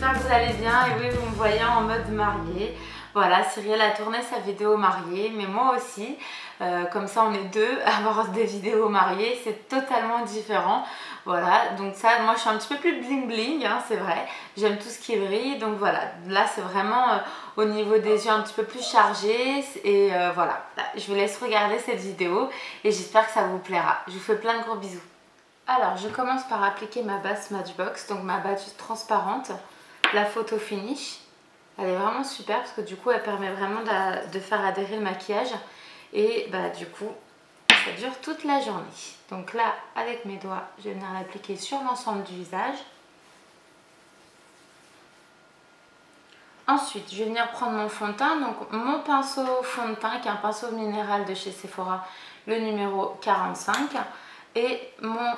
j'espère que vous allez bien et oui, vous me voyez en mode mariée. Voilà, Cyrielle a tourné sa vidéo mariée, mais moi aussi. Comme ça, on est deux à avoir des vidéos mariées, c'est totalement différent. Voilà, donc ça, moi je suis un petit peu plus bling bling, hein, c'est vrai. J'aime tout ce qui brille, donc voilà. Là, c'est vraiment au niveau des yeux un petit peu plus chargé. Et voilà, je vous laisse regarder cette vidéo et j'espère que ça vous plaira. Je vous fais plein de gros bisous. Alors, je commence par appliquer ma base Matchbox, donc ma base transparente, la photo finish. Elle est vraiment super parce que du coup, elle permet vraiment de faire adhérer le maquillage. Et bah du coup, ça dure toute la journée. Donc là, avec mes doigts, je vais venir l'appliquer sur l'ensemble du visage. Ensuite, je vais venir prendre mon fond de teint. Donc mon pinceau fond de teint, qui est un pinceau minéral de chez Sephora, le numéro 45. Et mon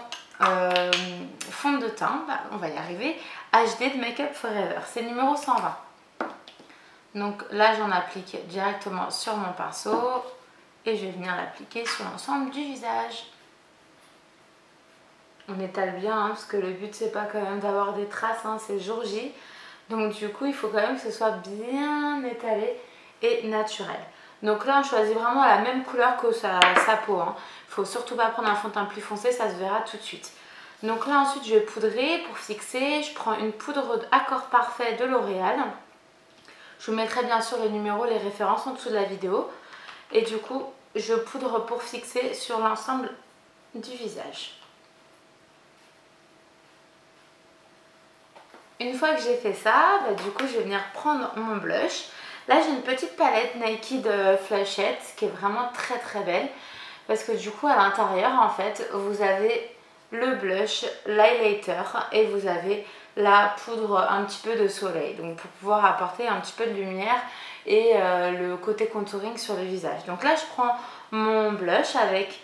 fond de teint, bah, on va y arriver, HD de Make Up Forever. C'est le numéro 120. Donc là, j'en applique directement sur mon pinceau. Et je vais venir l'appliquer sur l'ensemble du visage. On étale bien, hein, parce que le but c'est pas quand même d'avoir des traces, hein, c'est jour J. Donc du coup, il faut quand même que ce soit bien étalé et naturel. Donc là, on choisit vraiment la même couleur que sa peau. Hein. Il faut surtout pas prendre un fond de teint plus foncé, ça se verra tout de suite. Donc là, ensuite, je vais poudrer pour fixer. Je prends une poudre Accord Parfait de L'Oréal. Je vous mettrai bien sûr les numéros, les références en dessous de la vidéo. Et du coup, je poudre pour fixer sur l'ensemble du visage. Une fois que j'ai fait ça, bah, du coup, je vais venir prendre mon blush. Là, j'ai une petite palette Naked Flashette qui est vraiment très très belle. Parce que du coup, à l'intérieur, en fait, vous avez le blush, l'highlighter et vous avez la poudre un petit peu de soleil. Donc, pour pouvoir apporter un petit peu de lumière et le côté contouring sur le visage. Donc là, je prends mon blush avec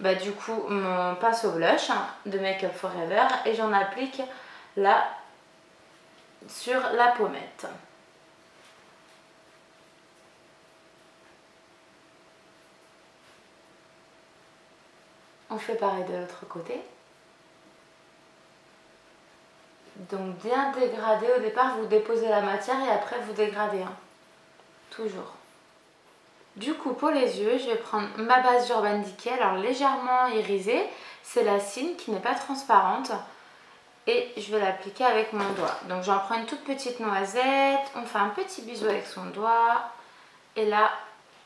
bah, du coup mon pinceau blush de Make Up Forever et j'en applique là sur la pommette. On fait pareil de l'autre côté. Donc bien dégradé au départ, vous déposez la matière et après vous dégradez. Hein. Toujours. Du coup, pour les yeux, je vais prendre ma base Urban Decay, alors légèrement irisée. C'est la Cine qui n'est pas transparente. Et je vais l'appliquer avec mon doigt. Donc j'en prends une toute petite noisette. On fait un petit bisou avec son doigt. Et là,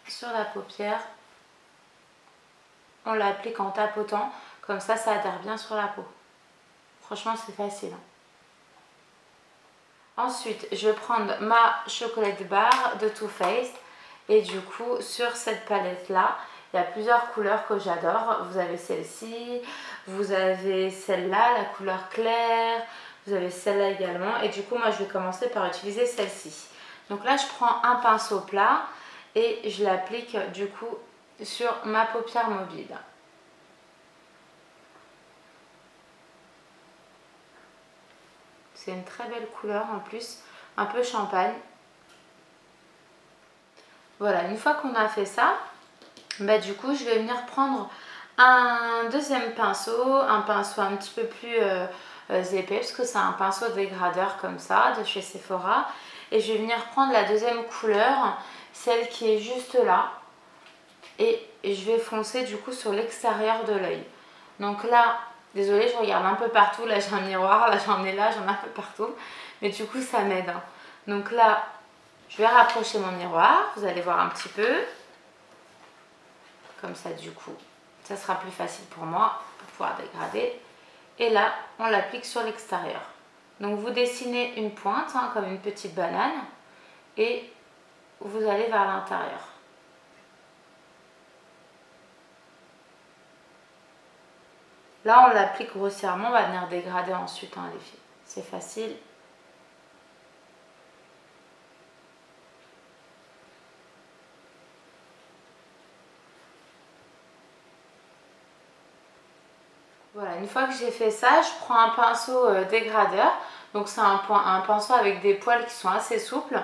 sur la paupière, on l'applique en tapotant. Comme ça, ça adhère bien sur la peau. Franchement, c'est facile. Ensuite, je vais prendre ma chocolate bar de Too Faced. Et du coup, sur cette palette-là, il y a plusieurs couleurs que j'adore. Vous avez celle-ci, vous avez celle-là, la couleur claire, vous avez celle-là également. Et du coup, moi, je vais commencer par utiliser celle-ci. Donc là, je prends un pinceau plat et je l'applique du coup sur ma paupière mobile. C'est une très belle couleur en plus, un peu champagne. Voilà, une fois qu'on a fait ça, bah, du coup, je vais venir prendre un deuxième pinceau, un pinceau un petit peu plus épais, parce que c'est un pinceau dégradeur comme ça, de chez Sephora. Et je vais venir prendre la deuxième couleur, celle qui est juste là. Et je vais foncer du coup sur l'extérieur de l'œil. Donc là, désolée, je regarde un peu partout. Là, j'ai un miroir, là, j'en ai un peu partout. Mais du coup, ça m'aide. Hein. Donc là, je vais rapprocher mon miroir. Vous allez voir un petit peu. Comme ça, du coup, ça sera plus facile pour moi pour pouvoir dégrader. Et là, on l'applique sur l'extérieur. Donc, vous dessinez une pointe, hein, comme une petite banane. Et vous allez vers l'intérieur. Là, on l'applique grossièrement. On va venir dégrader ensuite, hein, les filles. C'est facile. Voilà, une fois que j'ai fait ça, je prends un pinceau dégradeur. Donc c'est un pinceau avec des poils qui sont assez souples.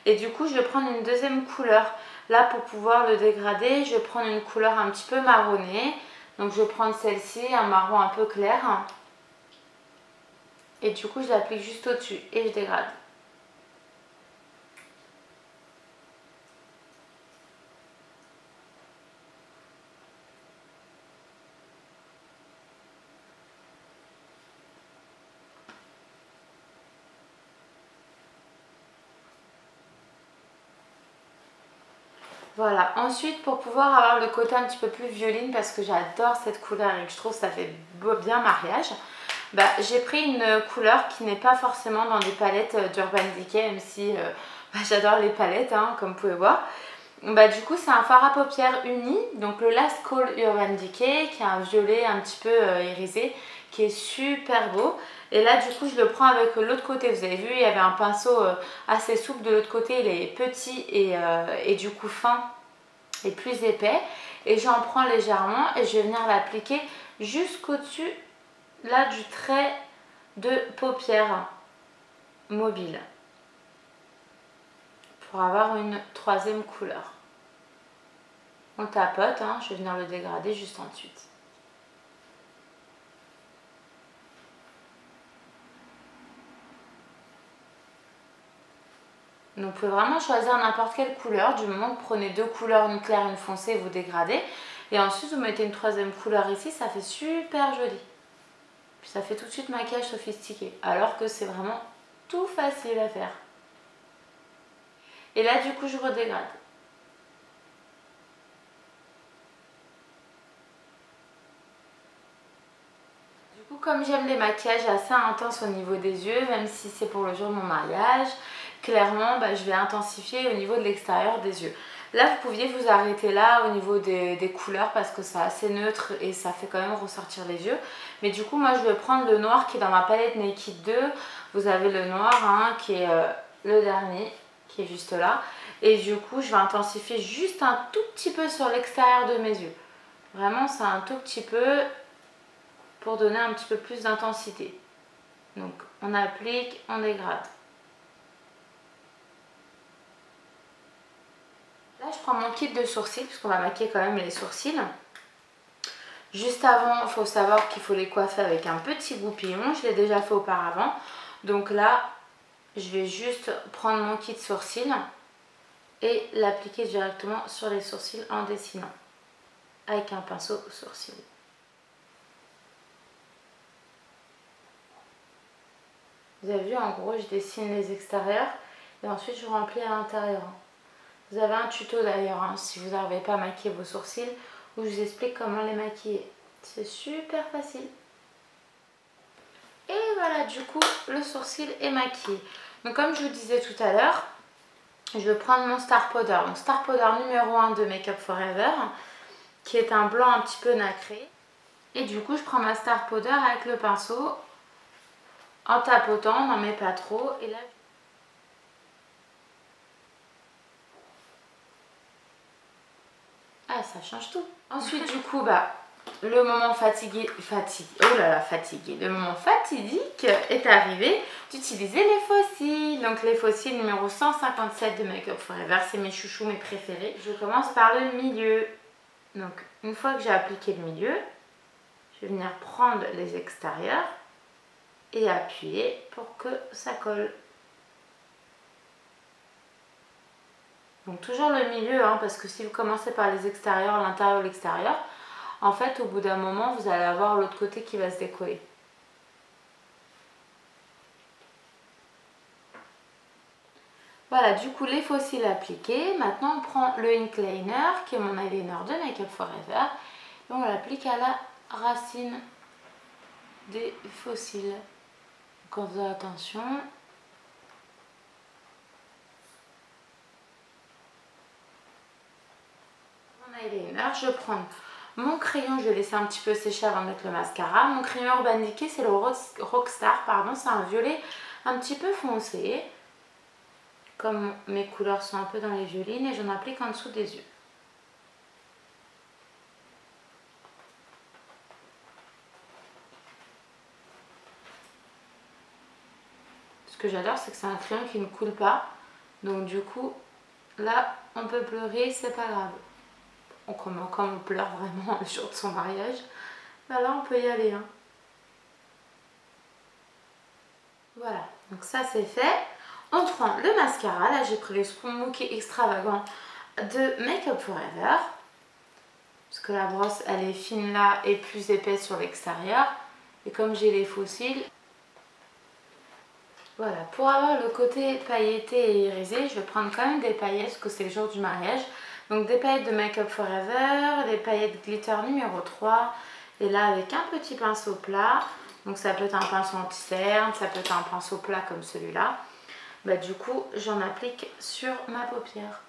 Et du coup, je vais prendre une deuxième couleur. Là, pour pouvoir le dégrader, je vais prendre une couleur un petit peu marronnée. Donc je vais prendre celle-ci, un marron un peu clair. Et du coup, je l'applique juste au-dessus et je dégrade. Voilà, ensuite pour pouvoir avoir le côté un petit peu plus violine, parce que j'adore cette couleur et que je trouve que ça fait bien mariage, bah, j'ai pris une couleur qui n'est pas forcément dans des palettes d'Urban Decay, même si bah, j'adore les palettes, hein, comme vous pouvez voir. Bah, du coup c'est un fard à paupières uni, donc le Last Call Urban Decay, qui a un violet un petit peu irisé, qui est super beau. Et là du coup je le prends avec l'autre côté, vous avez vu il y avait un pinceau assez souple, de l'autre côté il est petit et du coup fin et plus épais. Et j'en prends légèrement et je vais venir l'appliquer jusqu'au-dessus là du trait de paupières mobile, pour avoir une troisième couleur. On tapote, hein, je vais venir le dégrader juste ensuite. Donc vous pouvez vraiment choisir n'importe quelle couleur, du moment que vous prenez deux couleurs, une claire et une foncée, vous dégradez. Et ensuite vous mettez une troisième couleur ici, ça fait super joli. Puis ça fait tout de suite maquillage sophistiqué, alors que c'est vraiment tout facile à faire. Et là du coup je redégrade. Du coup comme j'aime les maquillages assez intenses au niveau des yeux, même si c'est pour le jour de mon mariage, clairement bah, je vais intensifier au niveau de l'extérieur des yeux. Là vous pouviez vous arrêter là au niveau des couleurs parce que c'est assez neutre et ça fait quand même ressortir les yeux. Mais du coup moi je vais prendre le noir qui est dans ma palette Naked 2. Vous avez le noir hein, qui est le dernier, qui est juste là. Et du coup je vais intensifier juste un tout petit peu sur l'extérieur de mes yeux. Vraiment c'est un tout petit peu pour donner un petit peu plus d'intensité. Donc on applique, on dégrade. Là je prends mon kit de sourcils puisqu'on va maquiller quand même les sourcils. Juste avant, il faut savoir qu'il faut les coiffer avec un petit goupillon. Je l'ai déjà fait auparavant. Donc là, je vais juste prendre mon kit sourcils et l'appliquer directement sur les sourcils en dessinant avec un pinceau sourcil. Vous avez vu, en gros, je dessine les extérieurs et ensuite je remplis à l'intérieur. Vous avez un tuto d'ailleurs, hein, si vous n'arrivez pas à maquiller vos sourcils, où je vous explique comment les maquiller. C'est super facile. Et voilà, du coup, le sourcil est maquillé. Donc comme je vous disais tout à l'heure, je vais prendre mon Star Powder. Donc Star Powder numéro 1 de Make Up For Ever, qui est un blanc un petit peu nacré. Et du coup, je prends ma Star Powder avec le pinceau, en tapotant, n'en mets pas trop. Et là, ah, ça change tout. Ensuite, du coup, bah, le moment le moment fatidique est arrivé d'utiliser les faux cils. Donc les faux cils numéro 157 de Make Up For Ever, c'est mes chouchous, mes préférés. Je commence par le milieu. Donc une fois que j'ai appliqué le milieu, je vais venir prendre les extérieurs et appuyer pour que ça colle. Donc toujours le milieu, hein, parce que si vous commencez par les extérieurs, l'intérieur ou l'extérieur, en fait au bout d'un moment vous allez avoir l'autre côté qui va se décoller. Voilà, du coup les faux cils appliqués. Maintenant on prend le ink liner qui est mon eyeliner de Make Up For Ever et on l'applique à la racine des faux cils. Donc on fait attention. Eyeliner, je prends mon crayon, je vais laisser un petit peu sécher avant de mettre le mascara. Mon crayon Urban Decay, c'est le Rockstar, pardon, c'est un violet un petit peu foncé. Comme mes couleurs sont un peu dans les violines, et j'en applique en dessous des yeux. Ce que j'adore, c'est que c'est un crayon qui ne coule pas. Donc du coup, là, on peut pleurer, c'est pas grave. Comme on pleure vraiment le jour de son mariage, bah là on peut y aller. Hein. Voilà, donc ça c'est fait. On prend le mascara. Là j'ai pris le Smokey Extravagant de Make Up For Ever. Parce que la brosse elle est fine là et plus épaisse sur l'extérieur. Et comme j'ai les faux cils, voilà, pour avoir le côté pailleté et irisé, je vais prendre quand même des paillettes parce que c'est le jour du mariage. Donc des paillettes de Make Up For Ever, des paillettes glitter numéro 3. Et là avec un petit pinceau plat, donc ça peut être un pinceau anti-cerne, ça peut être un pinceau plat comme celui-là. Bah, du coup j'en applique sur ma paupière.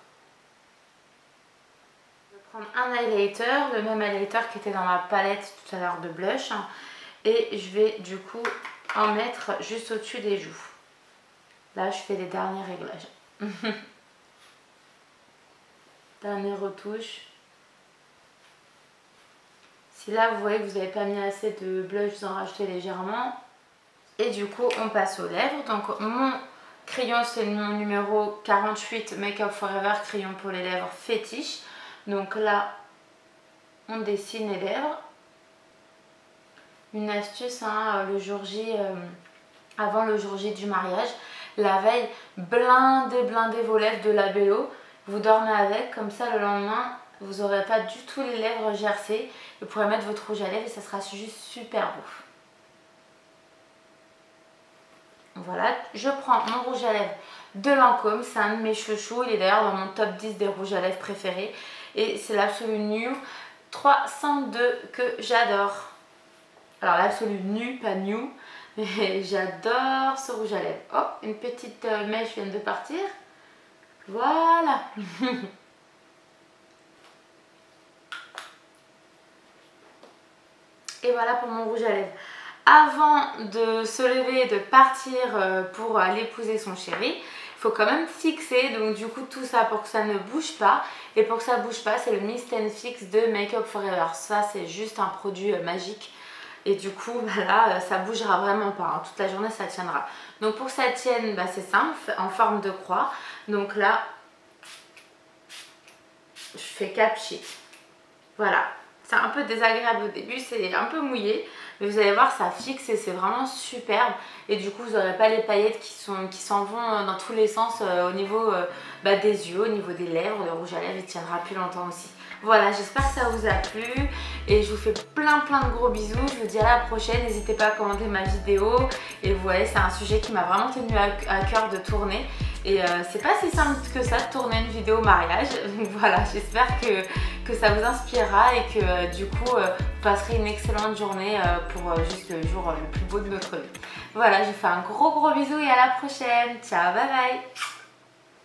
Je vais prendre un highlighter, le même highlighter qui était dans ma palette tout à l'heure de blush. Et je vais du coup en mettre juste au-dessus des joues. Là je fais les derniers réglages. Dernière retouche. Si là vous voyez que vous n'avez pas mis assez de blush, vous en rajoutez légèrement. Et du coup on passe aux lèvres. Donc mon crayon c'est mon numéro 48 Make Up For Ever, crayon pour les lèvres fétiche. Donc là on dessine les lèvres. Une astuce hein, le jour J, avant le jour J du mariage, la veille, blindez vos lèvres de labello. Vous dormez avec, comme ça le lendemain vous n'aurez pas du tout les lèvres gercées. Vous pourrez mettre votre rouge à lèvres et ça sera juste super beau. Voilà, je prends mon rouge à lèvres de Lancôme, c'est un de mes chouchous, il est d'ailleurs dans mon top 10 des rouges à lèvres préférés. Et c'est l'Absolu New 302 que j'adore. Alors l'Absolu Nu, pas New, mais j'adore ce rouge à lèvres. Oh, une petite mèche vient de partir. Voilà. Et voilà pour mon rouge à lèvres. Avant de se lever et de partir pour aller épouser son chéri, il faut quand même fixer. Donc du coup tout ça pour que ça ne bouge pas. Et pour que ça ne bouge pas, c'est le Mist and Fix de Make Up For Ever. Ça c'est juste un produit magique. Et du coup bah là ça bougera vraiment pas, hein. Toute la journée ça tiendra. Donc pour que ça tienne, bah, c'est simple, en forme de croix. Donc là je fais cap sheet. Voilà, c'est un peu désagréable au début, c'est un peu mouillé, mais vous allez voir ça fixe et c'est vraiment superbe. Et du coup vous n'aurez pas les paillettes qui s'en vont dans tous les sens au niveau bah, des yeux, au niveau des lèvres. Le rouge à lèvres il tiendra plus longtemps aussi. Voilà, j'espère que ça vous a plu et je vous fais plein de gros bisous. Je vous dis à la prochaine, n'hésitez pas à commenter ma vidéo. Et vous voyez, c'est un sujet qui m'a vraiment tenu à cœur de tourner. Et c'est pas si simple que ça de tourner une vidéo mariage. Donc voilà, j'espère que ça vous inspirera et que du coup vous passerez une excellente journée pour juste le jour le plus beau de notre vie. Voilà, je vous fais un gros bisou et à la prochaine. Ciao, bye bye.